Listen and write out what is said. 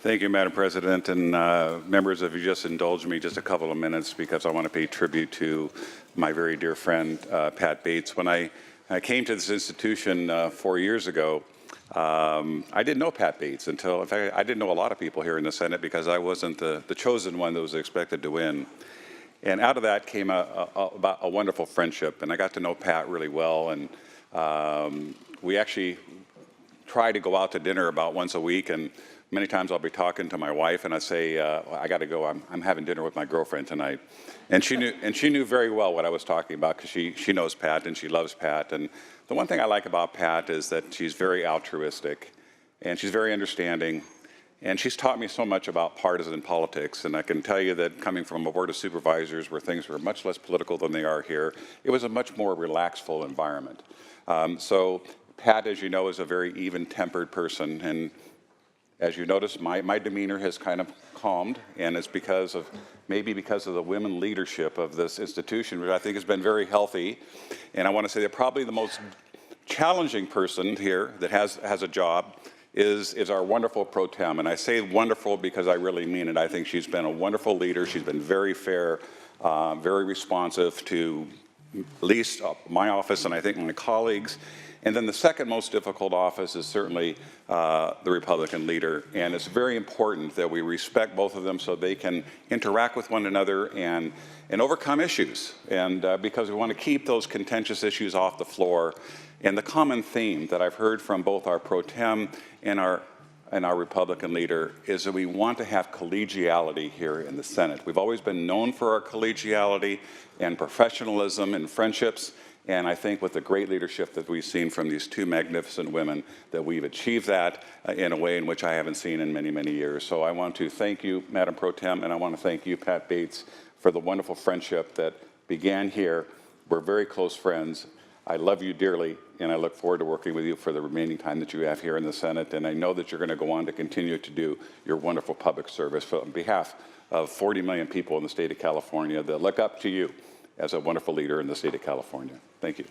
Thank you, Madam President. And members, if you just indulge me just a couple of minutes, because I want to pay tribute to my very dear friend, Pat Bates. When I came to this institution 4 years ago, I didn't know Pat Bates until, in fact, I didn't know a lot of people here in the Senate because I wasn't the chosen one that was expected to win. And out of that came a wonderful friendship, and I got to know Pat really well. And we actually try to go out to dinner about once a week, and many times I'll be talking to my wife, and I say, I got to go. I'm having dinner with my girlfriend tonight, and she knew very well what I was talking about because she knows Pat and she loves Pat. And the one thing I like about Pat is that she's very altruistic, and she's very understanding, and she's taught me so much about partisan politics. And I can tell you that coming from a board of supervisors where things were much less political than they are here, it was a much more relaxful environment. So Pat, as you know, is a very even-tempered person, and as you notice, my demeanor has kind of calmed, and it's maybe because of the women leadership of this institution, which I think has been very healthy. And I want to say that probably the most challenging person here that has a job is our wonderful pro tem. And I say wonderful because I really mean it. I think she's been a wonderful leader. She's been very fair, very responsive to at least my office and I think my colleagues. And then the second most difficult office is certainly the Republican leader. And it's very important that we respect both of them so they can interact with one another and overcome issues. And because we want to keep those contentious issues off the floor. And the common theme that I've heard from both our pro tem and our Republican leader is that we want to have collegiality here in the Senate. We've always been known for our collegiality and professionalism and friendships. And I think with the great leadership that we've seen from these two magnificent women, that we've achieved that in a way in which I haven't seen in many, many years. So I want to thank you, Madam Pro Tem, and I want to thank you, Pat Bates, for the wonderful friendship that began here. We're very close friends. I love you dearly, and I look forward to working with you for the remaining time that you have here in the Senate. And I know that you're going to go on to continue to do your wonderful public service on behalf of 40 million people in the state of California that look up to you as a wonderful leader in the state of California. Thank you.